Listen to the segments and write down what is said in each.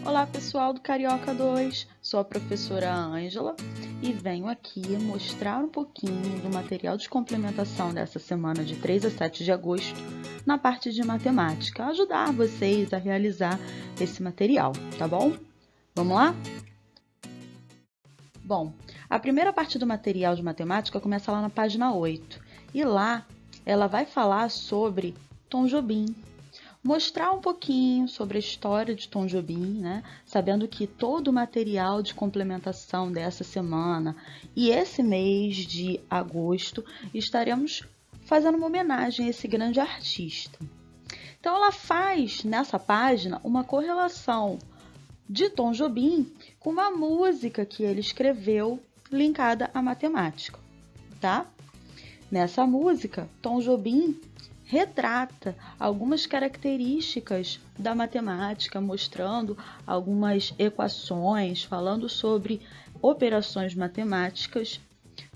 Olá pessoal do Carioca 2, sou a professora Ângela e venho aqui mostrar um pouquinho do material de complementação dessa semana de 3 a 7 de agosto na parte de matemática, ajudar vocês a realizar esse material, tá bom? Vamos lá? Bom, a primeira parte do material de matemática começa lá na página 8 e lá ela vai falar sobre Tom Jobim. Mostrar um pouquinho sobre a história de Tom Jobim, né? Sabendo que todo o material de complementação dessa semana e esse mês de agosto estaremos fazendo uma homenagem a esse grande artista. Então, ela faz nessa página uma correlação de Tom Jobim com uma música que ele escreveu linkada à matemática, tá? Nessa música, Tom Jobim retrata algumas características da matemática, mostrando algumas equações, falando sobre operações matemáticas,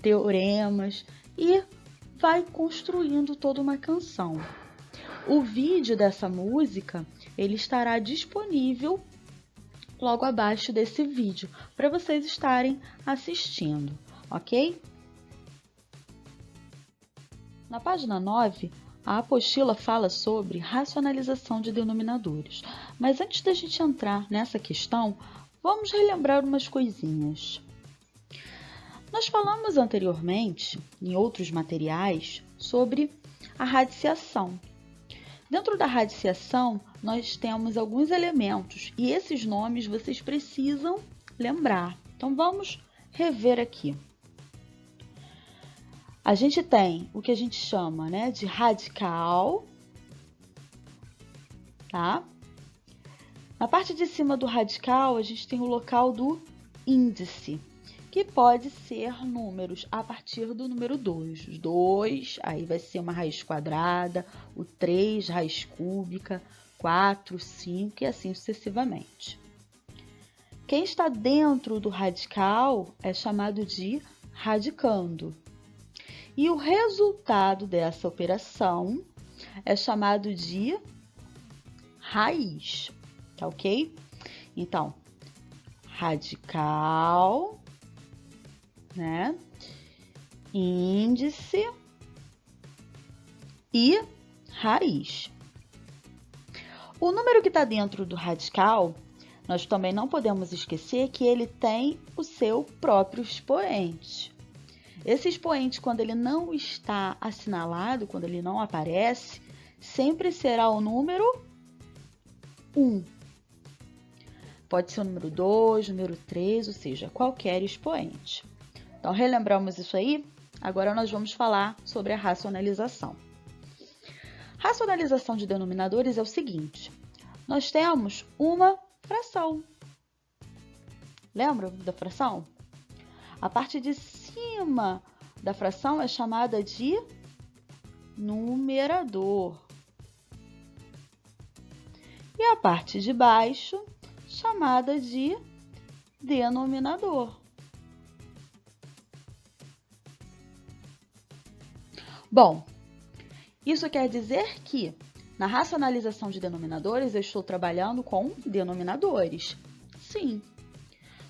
teoremas e vai construindo toda uma canção. O vídeo dessa música ele estará disponível logo abaixo desse vídeo para vocês estarem assistindo, ok? Na página 9, a apostila fala sobre racionalização de denominadores, mas antes da gente entrar nessa questão, vamos relembrar umas coisinhas. Nós falamos anteriormente, em outros materiais, sobre a radiciação. Dentro da radiciação, nós temos alguns elementos e esses nomes vocês precisam lembrar. Então, vamos rever aqui. A gente tem o que a gente chama, né, de radical, tá? Na parte de cima do radical, a gente tem o local do índice, que pode ser números a partir do número 2. O 2, aí vai ser uma raiz quadrada, o 3, raiz cúbica, 4, 5 e assim sucessivamente. Quem está dentro do radical é chamado de radicando. E o resultado dessa operação é chamado de raiz, tá ok? Então, radical, né? Índice e raiz. O número que está dentro do radical, nós também não podemos esquecer que ele tem o seu próprio expoente. Esse expoente, quando ele não está assinalado, quando ele não aparece, sempre será o número 1. Pode ser o número 2, número 3, ou seja, qualquer expoente. Então, relembramos isso aí? Agora nós vamos falar sobre a racionalização. Racionalização de denominadores é o seguinte. Nós temos uma fração. Lembra da fração? A parte de cima da fração é chamada de numerador. E a parte de baixo, chamada de denominador. Bom, isso quer dizer que na racionalização de denominadores eu estou trabalhando com denominadores. Sim.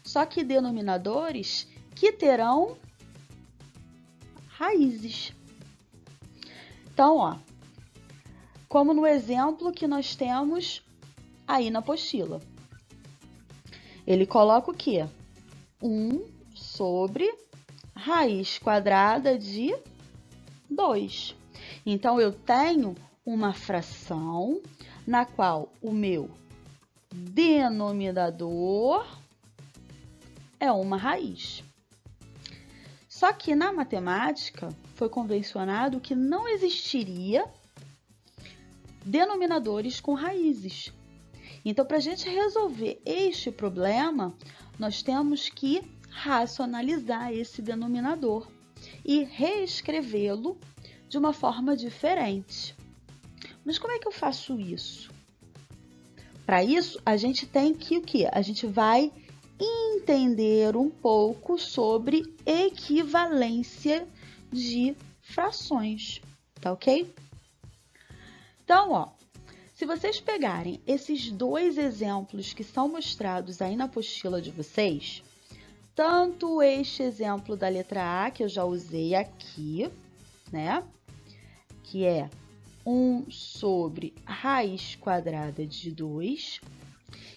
Só que denominadores que terão raízes. Então, ó, como no exemplo que nós temos aí na apostila. Ele coloca o quê? 1 sobre raiz quadrada de 2. Então, eu tenho uma fração na qual o meu denominador é uma raiz. Só que na matemática foi convencionado que não existiria denominadores com raízes. Então, para a gente resolver este problema, nós temos que racionalizar esse denominador e reescrevê-lo de uma forma diferente. Mas como é que eu faço isso? Para isso, a gente tem que o quê? A gente vai entender um pouco sobre equivalência de frações, tá ok? Então, ó, Se vocês pegarem esses dois exemplos que são mostrados aí na apostila de vocês, tanto este exemplo da letra A, que eu já usei aqui, né? Que é 1 sobre raiz quadrada de 2,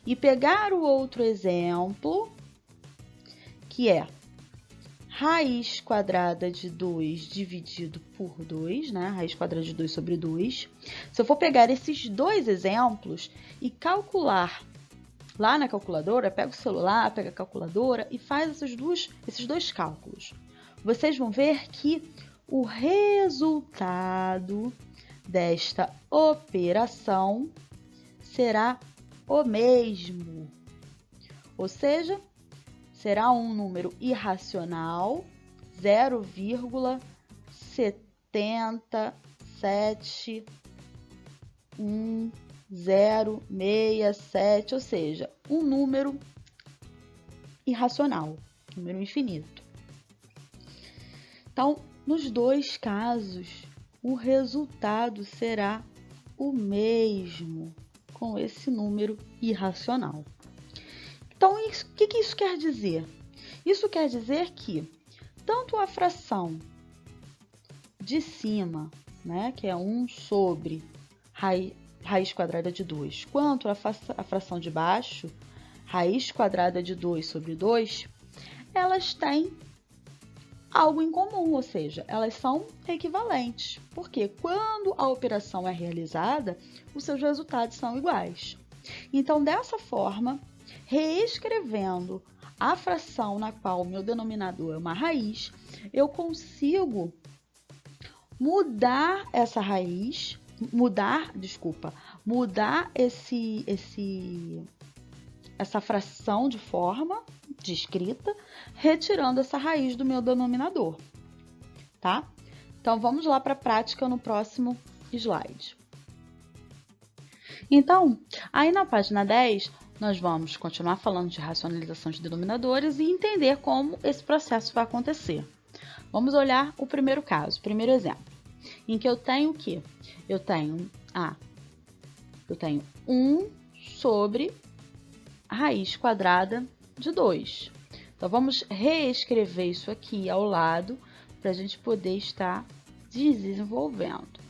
e pegar o outro exemplo, que é raiz quadrada de 2 dividido por 2, né? Raiz quadrada de 2 sobre 2. Se eu for pegar esses dois exemplos e calcular lá na calculadora, pega o celular, pega a calculadora e faz esses dois cálculos. Vocês vão ver que o resultado desta operação será o mesmo. Ou seja, será um número irracional, 0,71067, ou seja, um número irracional, número infinito. Então, nos dois casos, o resultado será o mesmo com esse número irracional. Então, o que isso quer dizer? Isso quer dizer que tanto a fração de cima, né, que é 1 sobre raiz quadrada de 2, quanto a fração de baixo, raiz quadrada de 2 sobre 2, elas têm algo em comum, ou seja, elas são equivalentes, porque quando a operação é realizada, os seus resultados são iguais. Então, dessa forma, reescrevendo a fração na qual o meu denominador é uma raiz, eu consigo mudar essa raiz, mudar essa fração de forma de escrita, retirando essa raiz do meu denominador, tá? Então, vamos lá para a prática no próximo slide. Então, aí na página 10, nós vamos continuar falando de racionalização de denominadores e entender como esse processo vai acontecer. Vamos olhar o primeiro caso, o primeiro exemplo, em que eu tenho o quê? Eu tenho 1 sobre raiz quadrada de 2. Então, vamos reescrever isso aqui ao lado para a gente poder estar desenvolvendo.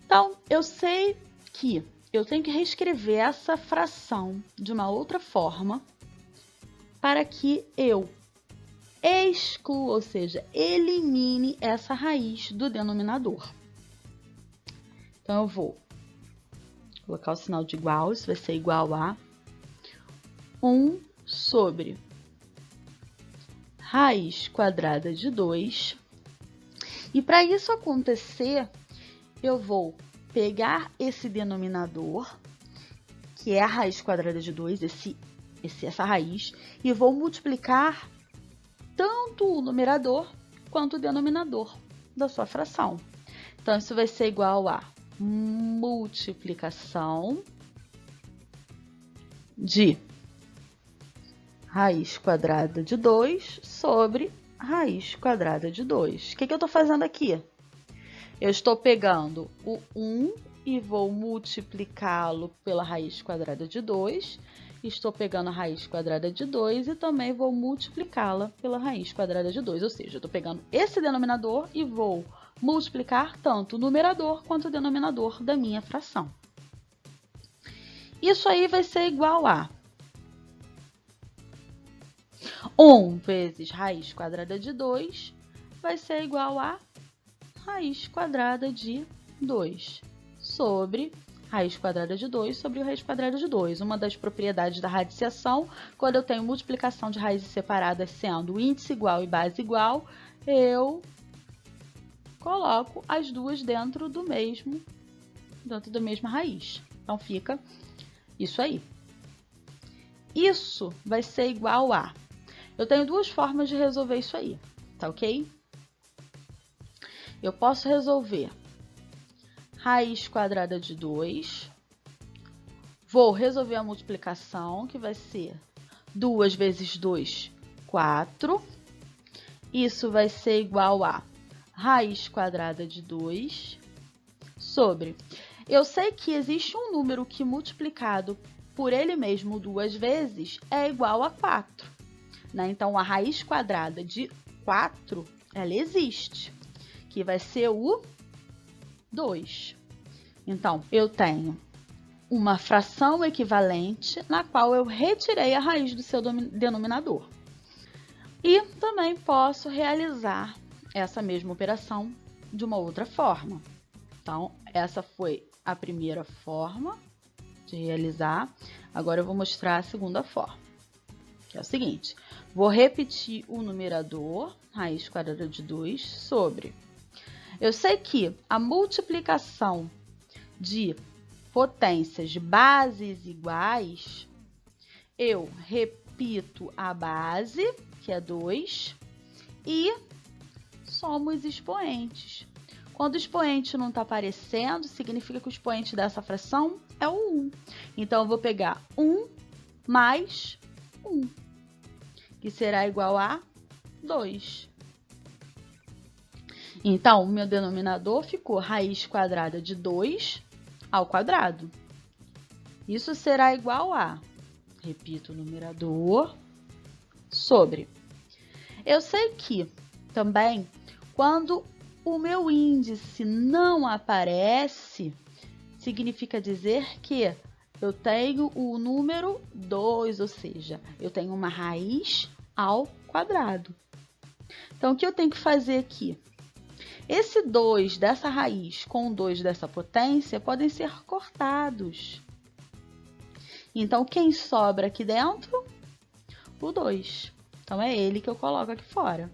Então, eu sei que eu tenho que reescrever essa fração de uma outra forma para que eu exclua, ou seja, elimine essa raiz do denominador. Então, eu vou colocar o sinal de igual, isso vai ser igual a 1 sobre raiz quadrada de 2. E para isso acontecer, eu vou pegar esse denominador, que é a raiz quadrada de 2, essa raiz, e vou multiplicar tanto o numerador quanto o denominador da sua fração. Então, isso vai ser igual a multiplicação de raiz quadrada de 2 sobre raiz quadrada de 2. O que eu estou fazendo aqui? Eu estou pegando o 1 e vou multiplicá-lo pela raiz quadrada de 2. Estou pegando a raiz quadrada de 2 e também vou multiplicá-la pela raiz quadrada de 2. Ou seja, eu estou pegando esse denominador e vou multiplicar tanto o numerador quanto o denominador da minha fração. Isso aí vai ser igual a 1 vezes raiz quadrada de 2 vai ser igual a raiz quadrada de 2 sobre raiz quadrada de 2 sobre raiz quadrada de 2. Uma das propriedades da radiciação, quando eu tenho multiplicação de raízes separadas sendo índice igual e base igual, eu coloco as duas dentro da mesma raiz. Então, fica isso aí. Isso vai ser igual a... Eu tenho duas formas de resolver isso aí, tá ok? Eu posso resolver raiz quadrada de 2. Vou resolver a multiplicação, que vai ser 2 vezes 2, 4. Isso vai ser igual a raiz quadrada de 2 sobre... Eu sei que existe um número que multiplicado por ele mesmo 2 vezes é igual a 4. Né? Então, a raiz quadrada de 4, ela existe, que vai ser o 2. Então, eu tenho uma fração equivalente na qual eu retirei a raiz do seu denominador. E também posso realizar essa mesma operação de uma outra forma. Então, essa foi a primeira forma de realizar. Agora eu vou mostrar a segunda forma, que é o seguinte. Vou repetir o numerador, raiz quadrada de 2, sobre... Eu sei que a multiplicação de potências de bases iguais, eu repito a base, que é 2, e somo os expoentes. Quando o expoente não está aparecendo, significa que o expoente dessa fração é o 1. Então, eu vou pegar 1 mais 1, que será igual a 2. Então, o meu denominador ficou raiz quadrada de 2 ao quadrado. Isso será igual a, repito o numerador, sobre. Eu sei que também, quando o meu índice não aparece, significa dizer que eu tenho o número 2, ou seja, eu tenho uma raiz ao quadrado. Então, o que eu tenho que fazer aqui? Esse 2 dessa raiz com o 2 dessa potência podem ser cortados. Então, quem sobra aqui dentro? O 2. Então, é ele que eu coloco aqui fora.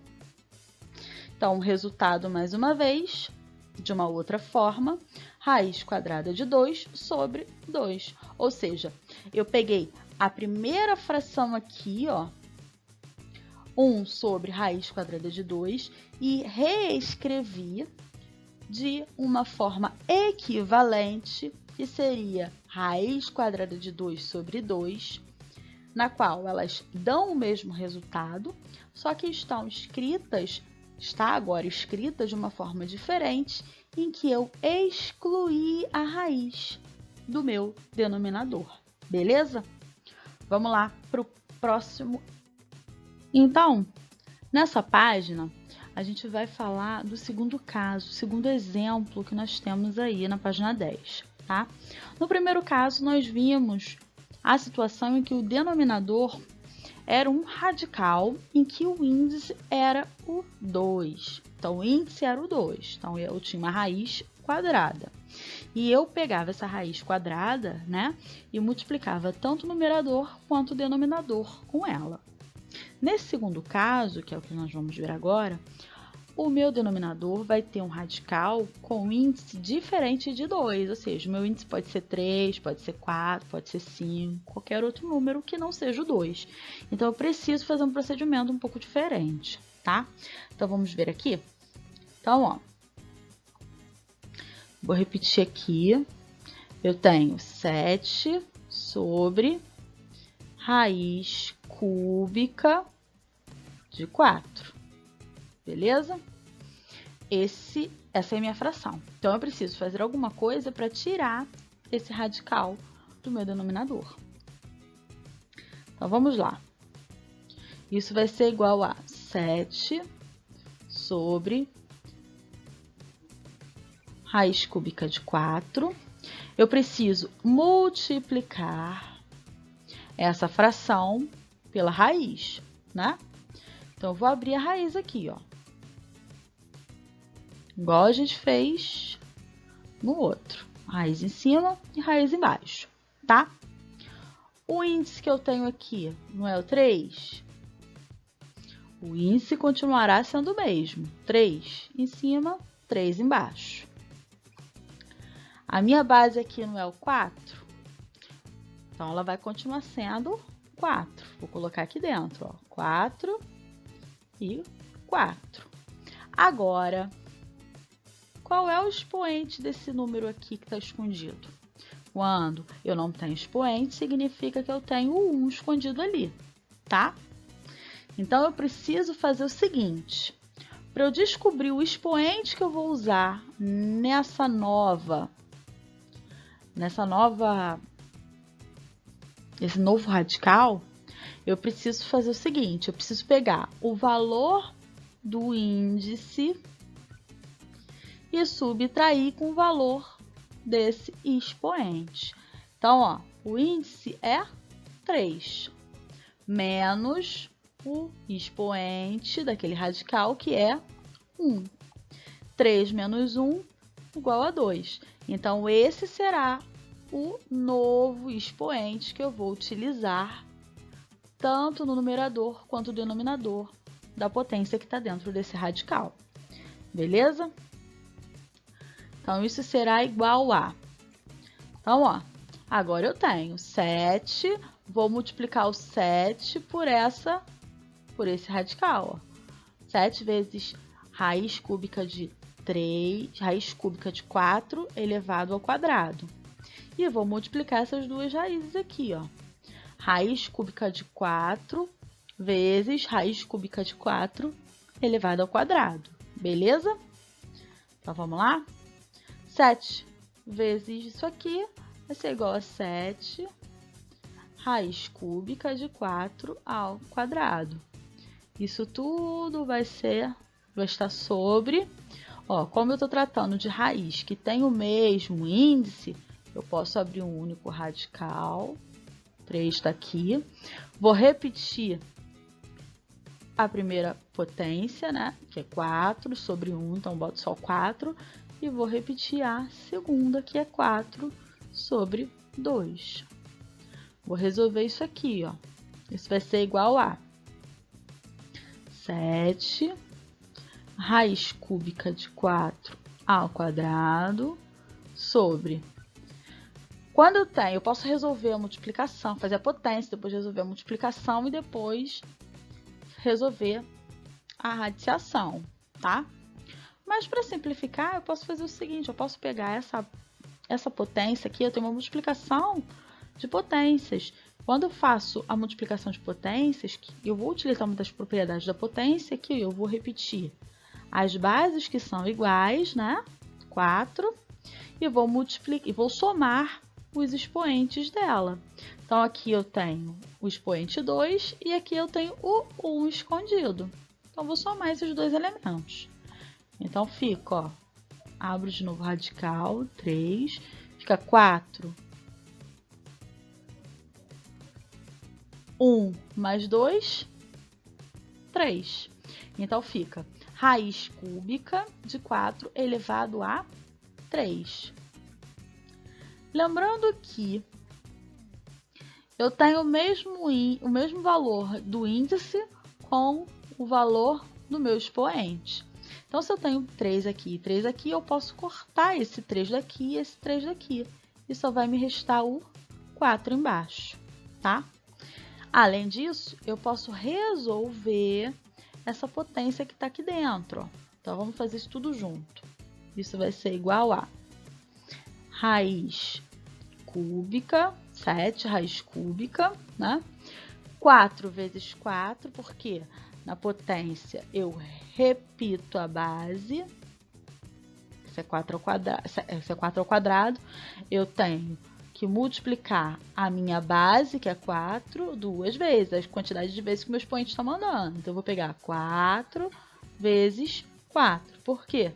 Então, o resultado, mais uma vez, de uma outra forma, raiz quadrada de 2 sobre 2. Ou seja, eu peguei a primeira fração aqui, ó, 1 sobre raiz quadrada de 2, e reescrevi de uma forma equivalente, que seria raiz quadrada de 2 sobre 2, na qual elas dão o mesmo resultado, só que está agora escrita de uma forma diferente, em que eu excluí a raiz do meu denominador. Beleza? Vamos lá para o próximo. Então, nessa página, a gente vai falar do segundo caso, segundo exemplo que nós temos aí na página 10, tá? No primeiro caso, nós vimos a situação em que o denominador era um radical em que o índice era o 2. Então, o índice era o 2. Então, eu tinha uma raiz quadrada. E eu pegava essa raiz quadrada, né, e multiplicava tanto o numerador quanto o denominador com ela. Nesse segundo caso, que é o que nós vamos ver agora, o meu denominador vai ter um radical com índice diferente de 2, ou seja, o meu índice pode ser 3, pode ser 4, pode ser 5, qualquer outro número que não seja o 2. Então, eu preciso fazer um procedimento um pouco diferente, tá? Então, vamos ver aqui? Então, ó, vou repetir aqui. Eu tenho 7 sobre raiz cúbica de 4. Beleza? Essa é a minha fração. Então, eu preciso fazer alguma coisa para tirar esse radical do meu denominador. Então, vamos lá. Isso vai ser igual a 7 sobre raiz cúbica de 4. Eu preciso multiplicar essa fração pela raiz, né? Então, eu vou abrir a raiz aqui, ó. Igual a gente fez no outro. Raiz em cima e raiz embaixo, tá? O índice que eu tenho aqui não é o 3? O índice continuará sendo o mesmo. 3 em cima, 3 embaixo. A minha base aqui não é o 4? Então, ela vai continuar sendo 4. Vou colocar aqui dentro, ó. 4 e 4. Agora, qual é o expoente desse número aqui que está escondido? Quando eu não tenho expoente, significa que eu tenho o 1 escondido ali, tá? Então, eu preciso fazer o seguinte. Para eu descobrir o expoente que eu vou usar esse novo radical, eu preciso fazer o seguinte, eu preciso pegar o valor do índice e subtrair com o valor desse expoente. Então, ó, o índice é 3, menos o expoente daquele radical, que é 1. 3 menos 1 igual a 2. Então, esse será o novo expoente que eu vou utilizar tanto no numerador quanto no denominador da potência que está dentro desse radical. Beleza? Então, isso será igual a... Então, ó, agora eu tenho 7, vou multiplicar o 7 por esse radical, ó. 7 vezes raiz cúbica de 3, raiz cúbica de 4 elevado ao quadrado. E vou multiplicar essas duas raízes aqui, ó. Raiz cúbica de 4 vezes raiz cúbica de 4 elevado ao quadrado. Beleza? Então, vamos lá? 7 vezes isso aqui vai ser igual a 7 raiz cúbica de 4 ao quadrado. Isso tudo vai estar sobre... Ó, como eu estou tratando de raiz que tem o mesmo índice, eu posso abrir um único radical. 3 está aqui. Vou repetir a primeira potência, né? Que é 4 sobre 1, então boto só 4. E vou repetir a segunda, que é 4 sobre 2. Vou resolver isso aqui, ó. Isso vai ser igual a 7 raiz cúbica de 4 ao quadrado sobre... Quando eu posso resolver a multiplicação, fazer a potência, depois resolver a multiplicação e depois resolver a radiciação, tá? Mas para simplificar, eu posso fazer o seguinte, eu posso pegar essa potência aqui, eu tenho uma multiplicação de potências. Quando eu faço a multiplicação de potências, eu vou utilizar uma das propriedades da potência, que eu vou repetir as bases que são iguais, né? 4, e vou multiplicar, e vou somar os expoentes dela. Então, aqui eu tenho o expoente 2 e aqui eu tenho o 1 escondido. Então, vou somar esses dois elementos. Então, fica, ó, abro de novo o radical, 3, fica 4, 1 mais 2, 3. Então, fica raiz cúbica de 4 elevado a 3. Lembrando que eu tenho o mesmo valor do índice com o valor do meu expoente. Então, se eu tenho 3 aqui e 3 aqui, eu posso cortar esse 3 daqui e esse 3 daqui. E só vai me restar o 4 embaixo, tá? Além disso, eu posso resolver essa potência que está aqui dentro, ó. Então, vamos fazer isso tudo junto. Isso vai ser igual a raiz cúbica, 7 raiz cúbica, né? 4 vezes 4, porque na potência eu repito a base. Isso é 4 ao quadrado, isso é 4 ao quadrado. Eu tenho que multiplicar a minha base, que é 4, duas vezes, a quantidade de vezes que o meu expoente está mandando. Então, eu vou pegar 4 vezes 4. Por quê?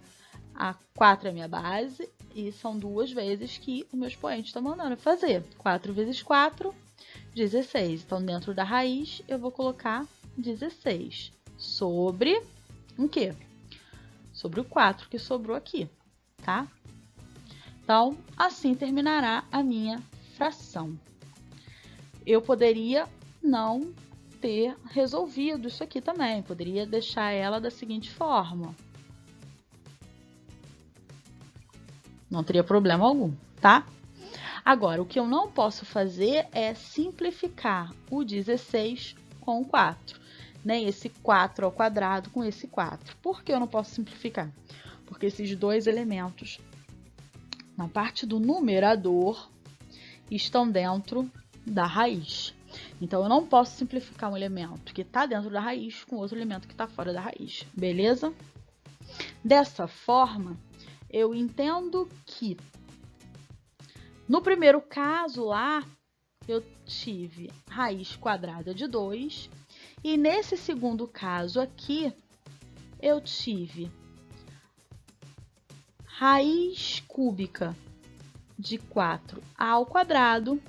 A 4 é a minha base e são duas vezes que o meu expoente está mandando fazer. 4 vezes 4, 16. Então, dentro da raiz, eu vou colocar 16 sobre o quê? Sobre o 4 que sobrou aqui, tá? Então, assim terminará a minha fração. Eu poderia não ter resolvido isso aqui também. Poderia deixar ela da seguinte forma. Não teria problema algum, tá? Agora, o que eu não posso fazer é simplificar o 16 com o 4. Nem esse 4 ao quadrado com esse 4. Por que eu não posso simplificar? Porque esses dois elementos, na parte do numerador, estão dentro da raiz. Então, eu não posso simplificar um elemento que está dentro da raiz com outro elemento que está fora da raiz. Beleza? Dessa forma, eu entendo que no primeiro caso lá, eu tive raiz quadrada de 2, e nesse segundo caso aqui, eu tive raiz cúbica de 4 ao quadrado.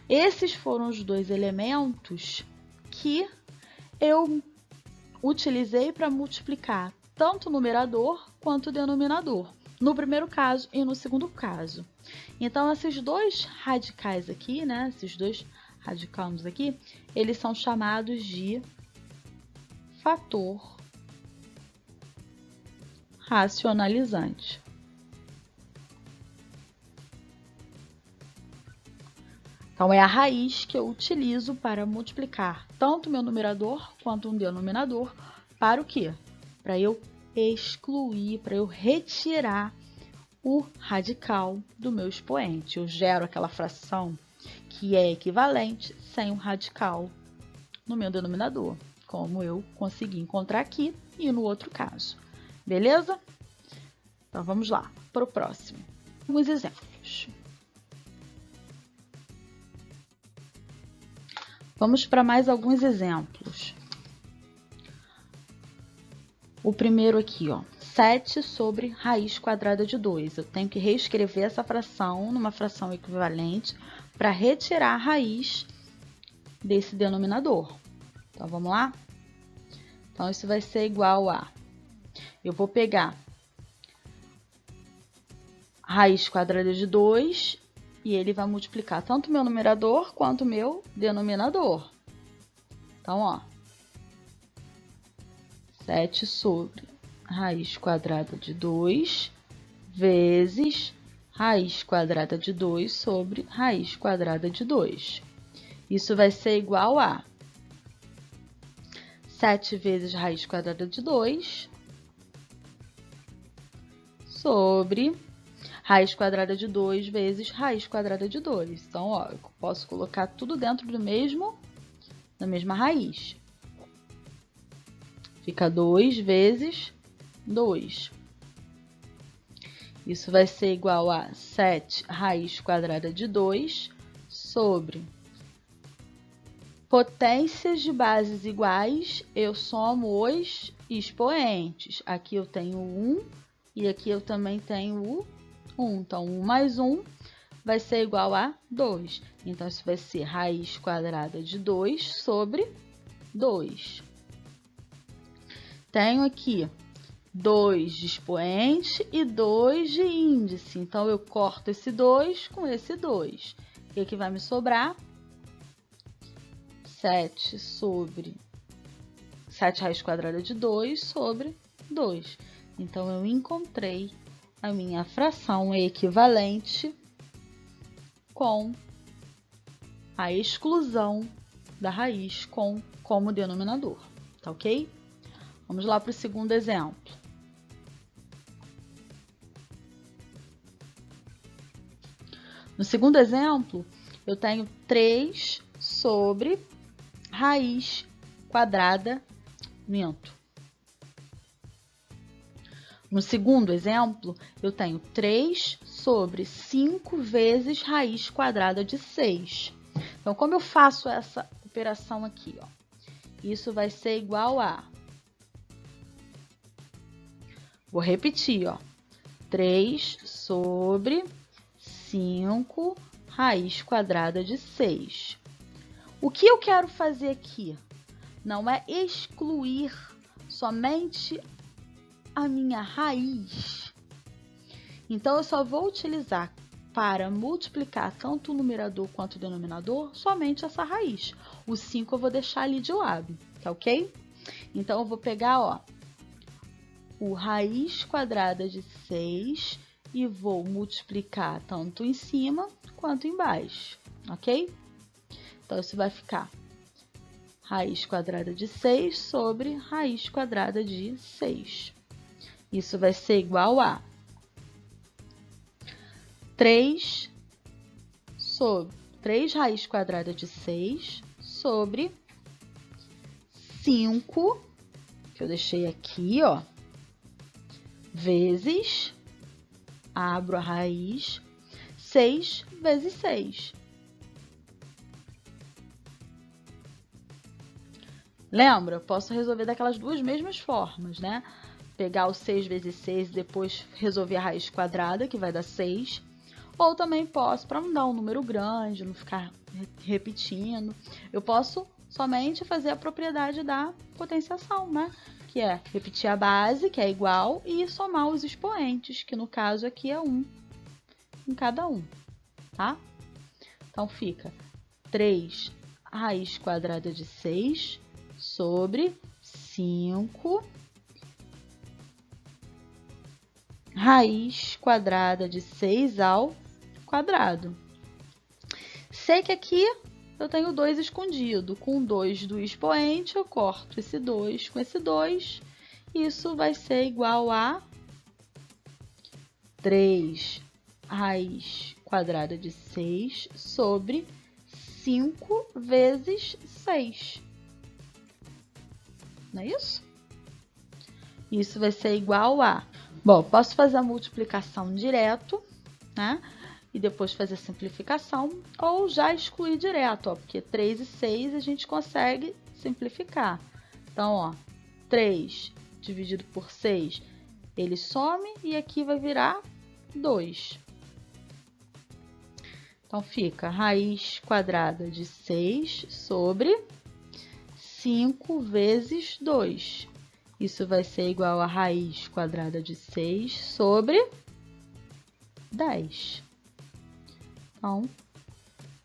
Esses foram os dois elementos que eu utilizei para multiplicar tanto o numerador quanto o denominador, no primeiro caso e no segundo caso. Então, esses dois radicais aqui, né, esses dois radicanos aqui, eles são chamados de fator racionalizante. Então, é a raiz que eu utilizo para multiplicar tanto o meu numerador quanto o denominador. Para o quê? Para eu excluir, para eu retirar o radical do meu expoente. Eu gero aquela fração que é equivalente sem um radical no meu denominador, como eu consegui encontrar aqui e no outro caso. Beleza? Então, vamos lá para o próximo. Alguns exemplos. Vamos para mais alguns exemplos. O primeiro aqui, ó, 7 sobre raiz quadrada de 2. Eu tenho que reescrever essa fração numa fração equivalente para retirar a raiz desse denominador. Então, vamos lá? Então, isso vai ser igual a... Eu vou pegar raiz quadrada de 2... e ele vai multiplicar tanto o meu numerador quanto o meu denominador. Então, ó, 7 sobre raiz quadrada de 2 vezes raiz quadrada de 2 sobre raiz quadrada de 2. Isso vai ser igual a 7 vezes raiz quadrada de 2 sobre raiz quadrada de 2 vezes raiz quadrada de 2. Então, ó, eu posso colocar tudo dentro da mesma raiz. Fica 2 vezes 2. Isso vai ser igual a 7 raiz quadrada de 2 sobre potências de bases iguais, eu somo os expoentes. Aqui eu tenho 1 e aqui eu também tenho o 1. Então, 1 mais 1 vai ser igual a 2. Então, isso vai ser raiz quadrada de 2 sobre 2. Tenho aqui 2 de expoente e 2 de índice. Então, eu corto esse 2 com esse 2. O que vai me sobrar? 7 raiz quadrada de 2 sobre 2. Então, eu encontrei a minha fração equivalente com a exclusão da raiz como denominador, tá ok? Vamos lá para o segundo exemplo. No segundo exemplo, eu tenho 3 sobre raiz quadrada, No segundo exemplo, eu tenho 3 sobre 5 vezes raiz quadrada de 6. Então, como eu faço essa operação aqui, ó? Isso vai ser igual a... Vou repetir, ó. 3 sobre 5 raiz quadrada de 6. O que eu quero fazer aqui? Não é excluir somente a minha raiz. Então, eu só vou utilizar para multiplicar tanto o numerador quanto o denominador somente essa raiz. O 5 eu vou deixar ali de lado, tá ok? Então, eu vou pegar, ó, o raiz quadrada de 6 e vou multiplicar tanto em cima quanto embaixo, ok? Então, isso vai ficar raiz quadrada de 6 sobre raiz quadrada de 6. Isso vai ser igual a 3 raiz quadrada de 6 sobre 5, que eu deixei aqui, ó, vezes, abro a raiz, 6 vezes 6. Lembra? Posso resolver daquelas duas mesmas formas, né? Pegar o 6 vezes 6 e depois resolver a raiz quadrada, que vai dar 6. Ou também posso, para não dar um número grande, não ficar repetindo, eu posso somente fazer a propriedade da potenciação, né? Que é repetir a base, que é igual, e somar os expoentes, que no caso aqui é 1 em cada um, tá? Então, fica 3 raiz quadrada de 6 sobre 5 raiz quadrada de 6 ao quadrado. Sei que aqui eu tenho 2 escondido. Com 2 do expoente, eu corto esse 2 com esse 2. Isso vai ser igual a 3 raiz quadrada de 6 sobre 5 vezes 6. Não é isso? Isso vai ser igual a... Bom, posso fazer a multiplicação direto, né? E depois fazer a simplificação, ou já excluir direto, ó, porque 3 e 6 a gente consegue simplificar. Então, ó, 3 dividido por 6, ele some e aqui vai virar 2. Então, fica raiz quadrada de 6 sobre 5 vezes 2. Isso vai ser igual a raiz quadrada de 6 sobre 10. Então,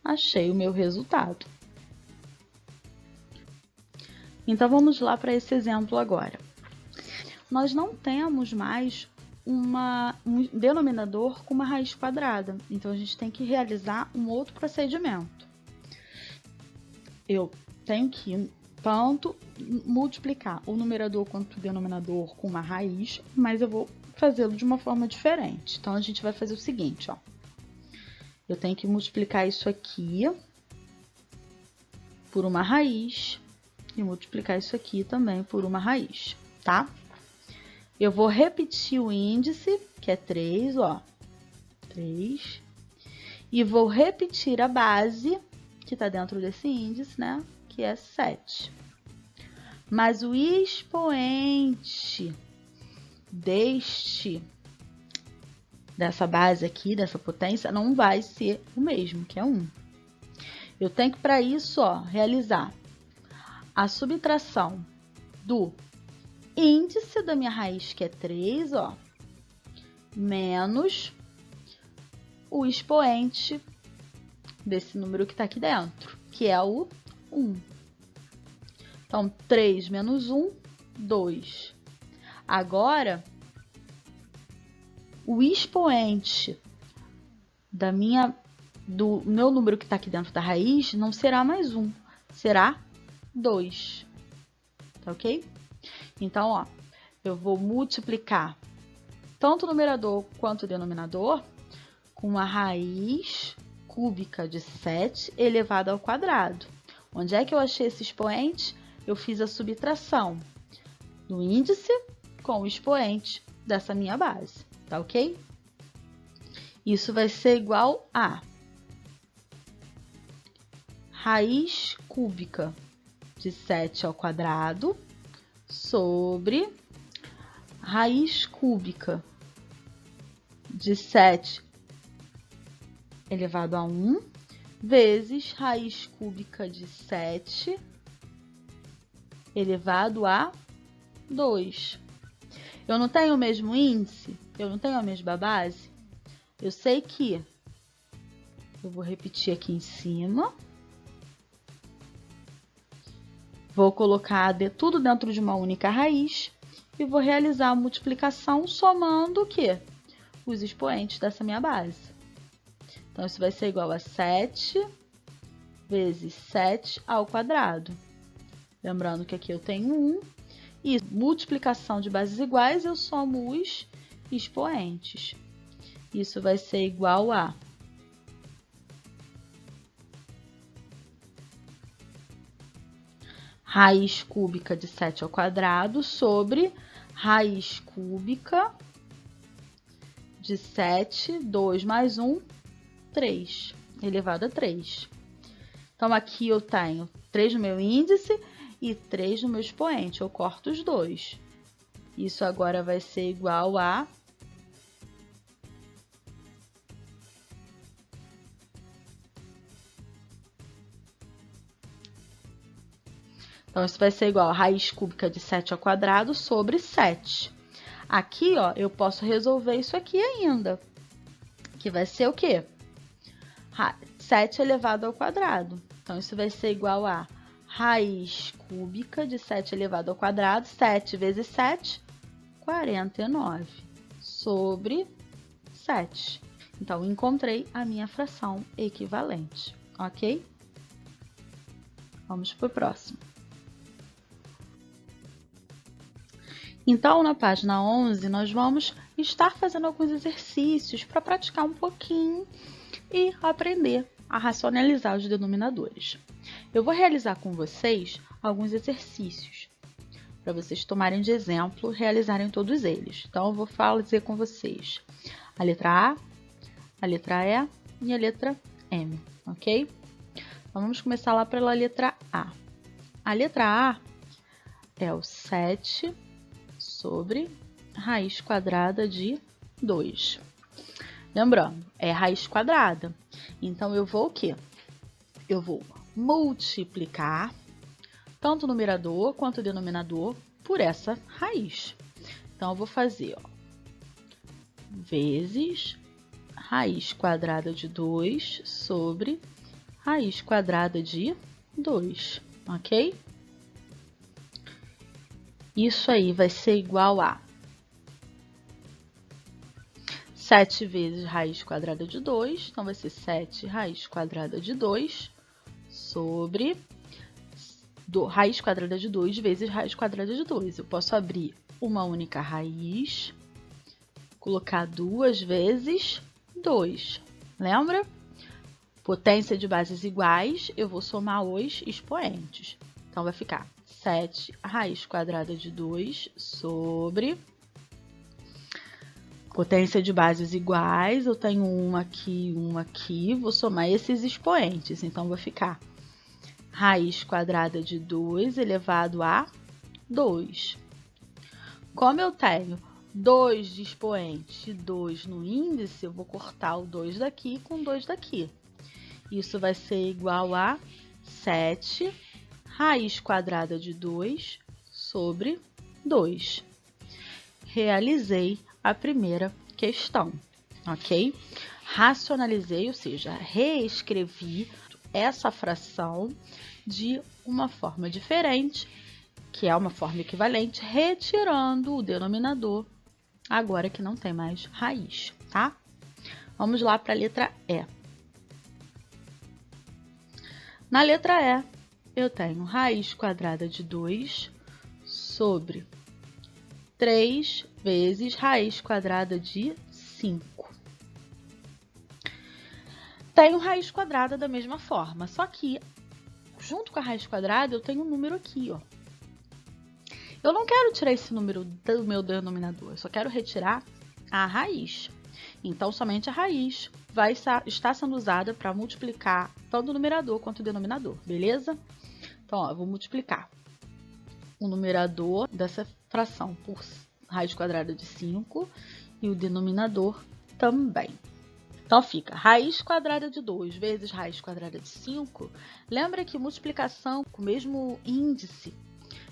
achei o meu resultado. Então, vamos lá para esse exemplo agora. Nós não temos mais um denominador com uma raiz quadrada. Então, a gente tem que realizar um outro procedimento. Eu tenho que tanto multiplicar o numerador quanto o denominador com uma raiz, mas eu vou fazê-lo de uma forma diferente. Então, a gente vai fazer o seguinte, ó. Eu tenho que multiplicar isso aqui por uma raiz e multiplicar isso aqui também por uma raiz, tá? Eu vou repetir o índice, que é 3, ó. 3. E vou repetir a base, que está dentro desse índice, né? Que é 7. Mas o expoente dessa base aqui, dessa potência, não vai ser o mesmo, que é 1. Eu tenho que, para isso, ó, realizar a subtração do índice da minha raiz, que é 3, ó, menos o expoente desse número que está aqui dentro, que é o 1. Então, 3 menos 1, 2. Agora, o expoente do meu número que está aqui dentro da raiz não será mais 1, será 2. Tá ok? Então, ó, eu vou multiplicar tanto o numerador quanto o denominador com a raiz cúbica de 7 elevado ao quadrado. Onde é que eu achei esse expoente? Eu fiz a subtração do índice com o expoente dessa minha base, tá ok? Isso vai ser igual a raiz cúbica de 7 ao quadrado sobre raiz cúbica de 7 elevado a 1 vezes raiz cúbica de 7 elevado a 2. Eu não tenho o mesmo índice? Eu não tenho a mesma base? Eu sei que eu vou repetir aqui em cima. Vou colocar tudo dentro de uma única raiz e vou realizar a multiplicação somando o quê? Os expoentes dessa minha base. Então, isso vai ser igual a 7 vezes 7 ao quadrado. Lembrando que aqui eu tenho 1. E multiplicação de bases iguais, eu somo os expoentes. Isso vai ser igual a raiz cúbica de 7 ao quadrado sobre raiz cúbica de 7, 2 mais 1, 3, elevado a 3. Então, aqui eu tenho 3 no meu índice e 3 no meu expoente. Eu corto os dois. Isso agora vai ser igual a... Então, isso vai ser igual a raiz cúbica de 7 ao quadrado sobre 7. Aqui, ó, eu posso resolver isso aqui ainda. Que vai ser o quê? 7 elevado ao quadrado. Então, isso vai ser igual a raiz cúbica de 7 elevado ao quadrado. 7 vezes 7, 49. Sobre 7. Então, encontrei a minha fração equivalente. Ok? Vamos para o próximo. Então, na página 11, nós vamos estar fazendo alguns exercícios para praticar um pouquinho e aprender a racionalizar os denominadores. Eu vou realizar com vocês alguns exercícios para vocês tomarem de exemplo, realizarem todos eles. Então, eu vou fazer com vocês a letra A E e a letra M, ok? Então, vamos começar lá pela letra A. A letra A é o 7 sobre raiz quadrada de 2. Lembrando, é raiz quadrada. Então, eu vou o quê? Eu vou multiplicar tanto o numerador quanto o denominador por essa raiz. Então, eu vou fazer, ó, vezes raiz quadrada de 2 sobre raiz quadrada de 2, ok? Isso aí vai ser igual a 7 vezes raiz quadrada de 2, então vai ser 7 raiz quadrada de 2 sobre raiz quadrada de 2 vezes raiz quadrada de 2. Eu posso abrir uma única raiz, colocar 2 vezes 2. Lembra? Potência de bases iguais, eu vou somar os expoentes. Então, vai ficar 7 raiz quadrada de 2 sobre... Potência de bases iguais, eu tenho uma aqui, vou somar esses expoentes. Então, vai ficar raiz quadrada de 2 elevado a 2. Como eu tenho 2 de expoente e 2 no índice, eu vou cortar o 2 daqui com 2 daqui. Isso vai ser igual a 7 raiz quadrada de 2 sobre 2. Realizei a primeira questão, ok? Racionalizei, ou seja, reescrevi essa fração de uma forma diferente, que é uma forma equivalente, retirando o denominador, agora que não tem mais raiz, tá? Vamos lá para a letra E. Na letra E, eu tenho raiz quadrada de 2 sobre 3 vezes raiz quadrada de 5. Tenho raiz quadrada da mesma forma, só que junto com a raiz quadrada eu tenho um número aqui, ó. Eu não quero tirar esse número do meu denominador, eu só quero retirar a raiz. Então, somente a raiz vai estar sendo usada para multiplicar tanto o numerador quanto o denominador, beleza? Então, ó, eu vou multiplicar o numerador dessa fração por raiz quadrada de 5 e o denominador também. Então, fica raiz quadrada de 2 vezes raiz quadrada de 5. Lembra que multiplicação com o mesmo índice,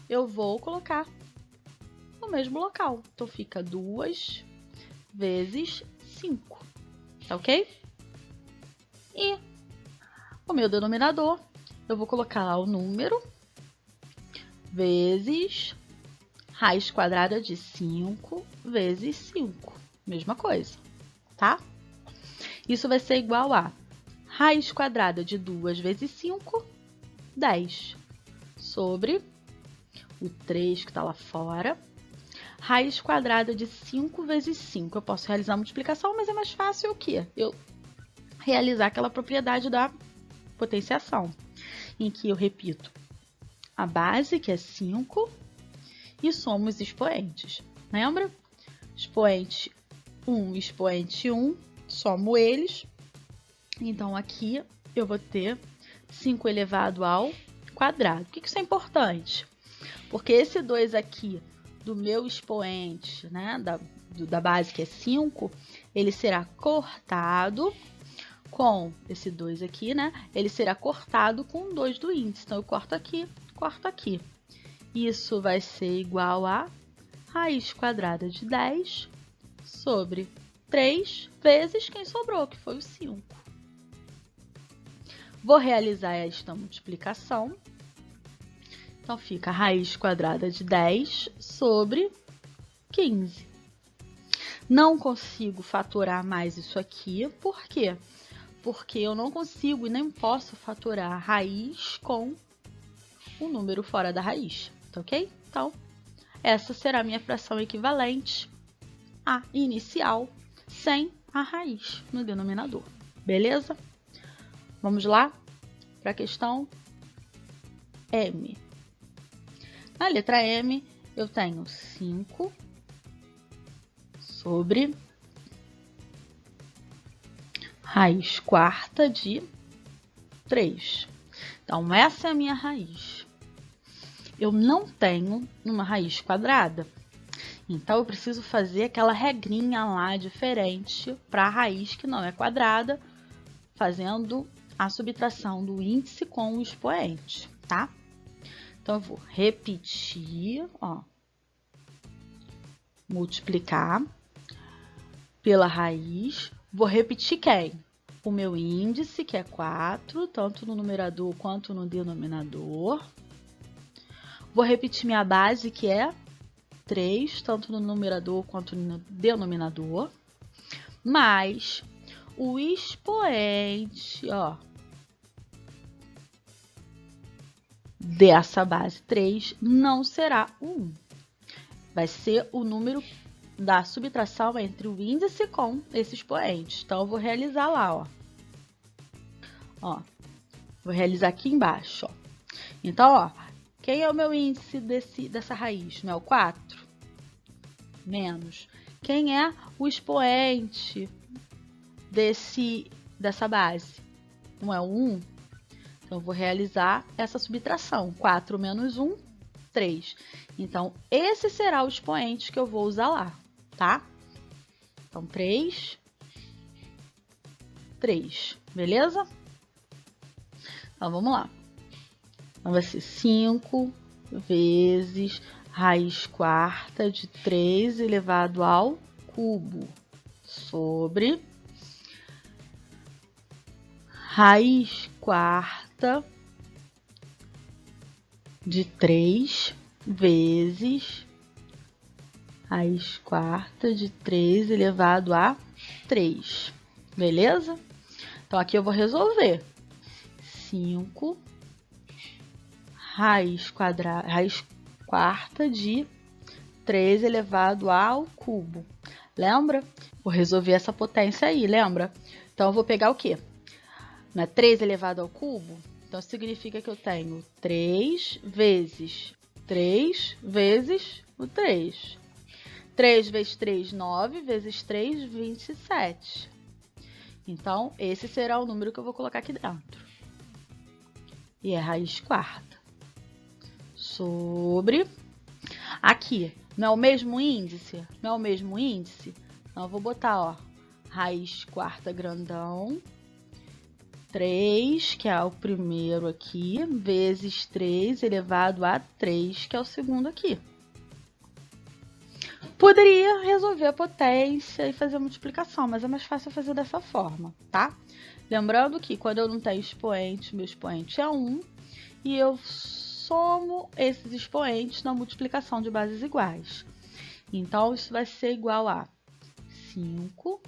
eu vou colocar no mesmo local. Então, fica 2 vezes 5, tá ok? E o meu denominador, eu vou colocar lá o número vezes raiz quadrada de 5 vezes 5. Mesma coisa, tá? Isso vai ser igual a raiz quadrada de 2 vezes 5, 10. Sobre o 3 que está lá fora. Raiz quadrada de 5 vezes 5. Eu posso realizar a multiplicação, mas é mais fácil o quê? Eu realizar aquela propriedade da potenciação, em que eu repito a base, que é 5, e somo os expoentes. Lembra? Expoente 1 expoente 1, somo eles. Então, aqui eu vou ter 5 elevado ao quadrado. Por que isso é importante? Porque esse 2 aqui do meu expoente, né, da base que é 5, ele será cortado com esse 2 aqui, né? Ele será cortado com 2 do índice. Então, eu corto aqui, corto aqui. Isso vai ser igual a raiz quadrada de 10 sobre 3 vezes quem sobrou, que foi o 5. Vou realizar esta multiplicação. Então, fica raiz quadrada de 10 sobre 15. Não consigo fatorar mais isso aqui. Por quê? Porque eu não consigo e nem posso fatorar a raiz com o número fora da raiz. Tá ok? Então, essa será a minha fração equivalente à inicial sem a raiz no denominador. Beleza? Vamos lá para a questão M. Na letra M, eu tenho 5 sobre raiz quarta de 3. Então, essa é a minha raiz. Eu não tenho uma raiz quadrada. Então, eu preciso fazer aquela regrinha lá diferente para a raiz que não é quadrada, fazendo a subtração do índice com o expoente, tá? Então, eu vou repetir, ó, multiplicar pela raiz. Vou repetir quem? O meu índice, que é 4, tanto no numerador quanto no denominador. Vou repetir minha base, que é 3, tanto no numerador quanto no denominador. Mais o expoente, ó, dessa base 3 não será o 1. Vai ser o número da subtração entre o índice com esse expoente. Então, eu vou realizar lá, ó. Ó, vou realizar aqui embaixo, ó. Então, ó, quem é o meu índice dessa raiz? Não é o 4? Menos. Quem é o expoente dessa base? Não é o 1? Então, eu vou realizar essa subtração. 4 menos 1, 3. Então, esse será o expoente que eu vou usar lá, tá? Então, 3, beleza? Então, vamos lá. Então, vai ser 5 vezes raiz quarta de 3 elevado ao cubo sobre raiz quarta de 3 vezes raiz quarta de 3 elevado a 3. Beleza? Então, aqui eu vou resolver. 5 raiz quarta de 3 elevado ao cubo. Lembra? Vou resolver essa potência aí, lembra? Então, eu vou pegar o quê? Não é 3 elevado ao cubo? Então, significa que eu tenho 3 vezes o 3. 3 vezes 3, 9, vezes 3, 27. Então, esse será o número que eu vou colocar aqui dentro. E é raiz quarta. Sobre... Aqui, não é o mesmo índice? Não é o mesmo índice? Então, eu vou botar, ó, raiz quarta grandão, 3, que é o primeiro aqui, vezes 3 elevado a 3, que é o segundo aqui. Poderia resolver a potência e fazer a multiplicação, mas é mais fácil fazer dessa forma, tá? Lembrando que quando eu não tenho expoente, meu expoente é 1, e eu somo esses expoentes na multiplicação de bases iguais. Então, isso vai ser igual a 5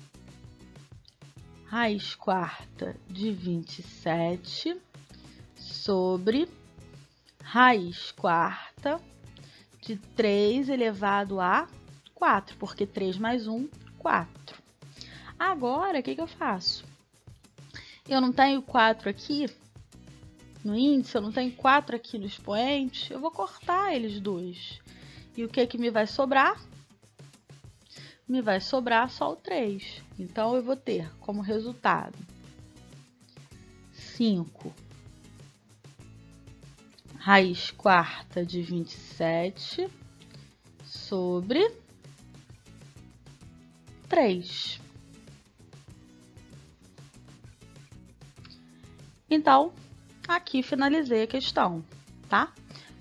raiz quarta de 27 sobre raiz quarta de 3 elevado a 4, porque 3 mais 1, 4. Agora, o que eu faço? Eu não tenho 4 aqui no índice, eu não tenho 4 aqui no expoente, eu vou cortar eles dois. E o que me vai sobrar? me vai sobrar só o 3. Então, eu vou ter como resultado 5 raiz quarta de 27 sobre 3. Então, aqui finalizei a questão, tá?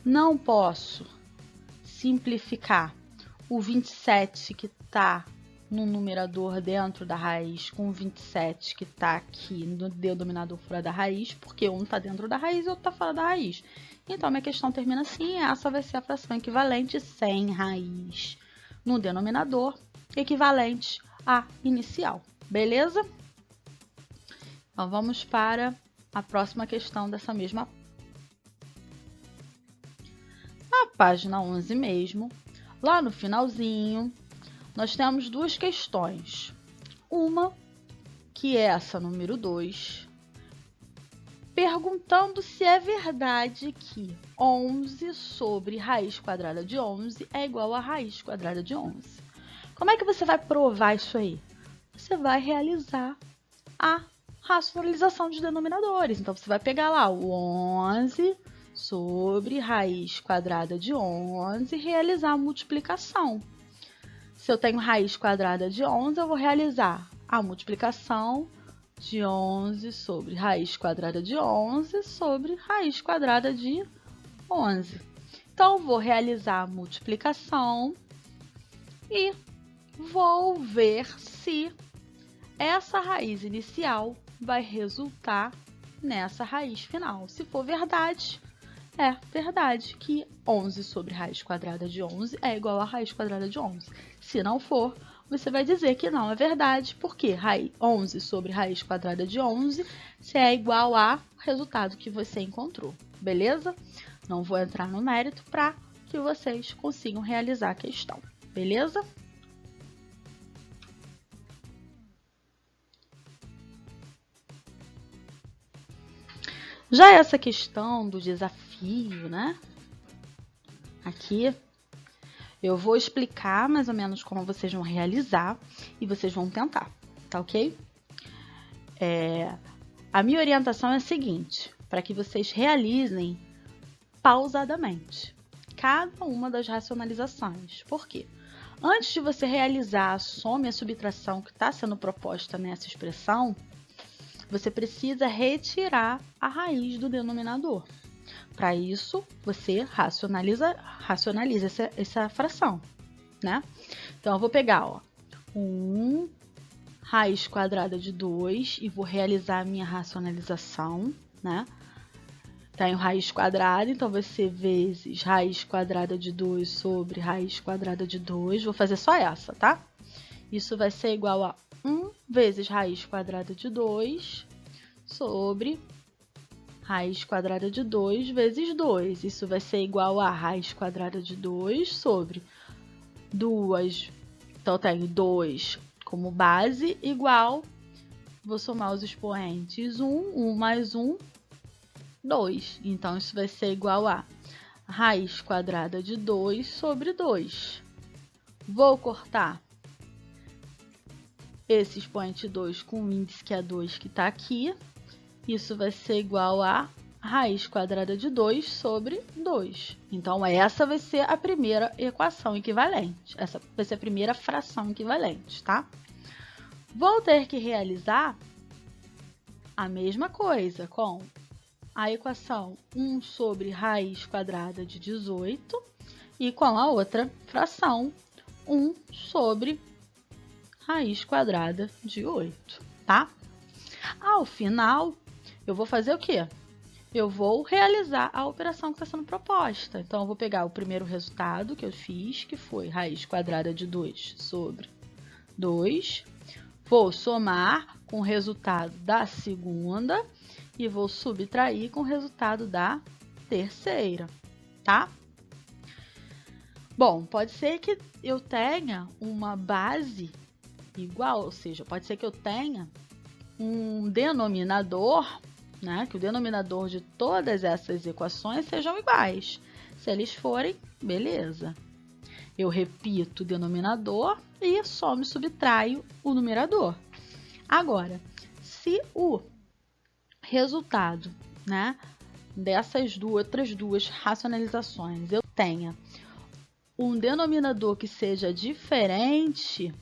Não posso simplificar o 27 que está no numerador dentro da raiz com o 27 que está aqui no denominador fora da raiz, porque um está dentro da raiz e o outro está fora da raiz. Então, minha questão termina assim, essa vai ser a fração equivalente sem raiz no denominador, equivalente à inicial, beleza? Então, vamos para a próxima questão dessa mesma. Na página 11 mesmo, lá no finalzinho, nós temos duas questões. Uma, que é essa número 2, perguntando se é verdade que 11 sobre raiz quadrada de 11 é igual a raiz quadrada de 11. Como é que você vai provar isso aí? Você vai realizar a racionalização de denominadores. Então, você vai pegar lá o 11 sobre raiz quadrada de 11 e realizar a multiplicação. Se eu tenho raiz quadrada de 11, eu vou realizar a multiplicação de 11 sobre raiz quadrada de 11 sobre raiz quadrada de 11. Então, eu vou realizar a multiplicação e vou ver se essa raiz inicial vai resultar nessa raiz final. Se for verdade, é verdade que 11 sobre raiz quadrada de 11 é igual a raiz quadrada de 11. Se não for, você vai dizer que não é verdade, porque 11 sobre raiz quadrada de 11 se é igual a resultado que você encontrou, beleza? Não vou entrar no mérito para que vocês consigam realizar a questão, beleza? Já essa questão do desafio, né? Aqui eu vou explicar mais ou menos como vocês vão realizar e vocês vão tentar, tá ok? A minha orientação é a seguinte, para que vocês realizem pausadamente cada uma das racionalizações. Por quê? Antes de você realizar a soma e a subtração que está sendo proposta nessa expressão, você precisa retirar a raiz do denominador. Para isso, você racionaliza essa fração, né? Então, eu vou pegar, ó, 1 raiz quadrada de 2 e vou realizar a minha racionalização, né? Tenho raiz quadrada, então vai ser vezes raiz quadrada de 2 sobre raiz quadrada de 2. Vou fazer só essa, tá? Isso vai ser igual a 1 vezes raiz quadrada de 2 sobre raiz quadrada de 2 vezes 2. Isso vai ser igual a raiz quadrada de 2 sobre 2. Então, eu tenho 2 como base, igual, vou somar os expoentes 1 mais 1, 2. Então, isso vai ser igual a raiz quadrada de 2 sobre 2. Vou cortar esse expoente 2 com o índice que é 2 que está aqui. Isso vai ser igual a raiz quadrada de 2 sobre 2. Então, essa vai ser a primeira equação equivalente. Essa vai ser a primeira fração equivalente, tá? Vou ter que realizar a mesma coisa com a equação 1 sobre raiz quadrada de 18 e com a outra fração 1 sobre raiz quadrada de 8, tá? Ao final, eu vou fazer o quê? Eu vou realizar a operação que está sendo proposta. Então, eu vou pegar o primeiro resultado que eu fiz, que foi raiz quadrada de 2 sobre 2. Vou somar com o resultado da segunda e vou subtrair com o resultado da terceira, tá? Bom, pode ser que eu tenha uma base igual, ou seja, pode ser que eu tenha um denominador, né, que o denominador de todas essas equações sejam iguais. Se eles forem, beleza. Eu repito o denominador e somo e subtraio o numerador. Agora, se o resultado, né, dessas outras duas racionalizações eu tenha um denominador que seja diferente,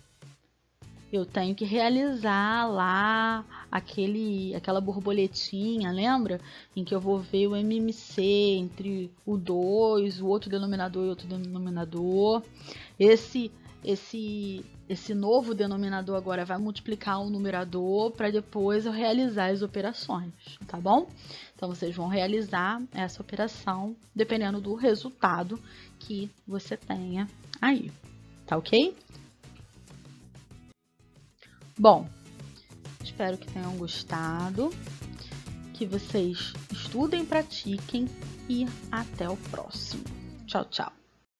eu tenho que realizar lá aquela borboletinha, lembra? Em que eu vou ver o MMC entre o 2, o outro denominador e outro denominador. Esse novo denominador agora vai multiplicar o numerador para depois eu realizar as operações, tá bom? Então, vocês vão realizar essa operação dependendo do resultado que você tenha aí, tá ok? Bom, espero que tenham gostado, que vocês estudem, pratiquem e até o próximo. Tchau, tchau!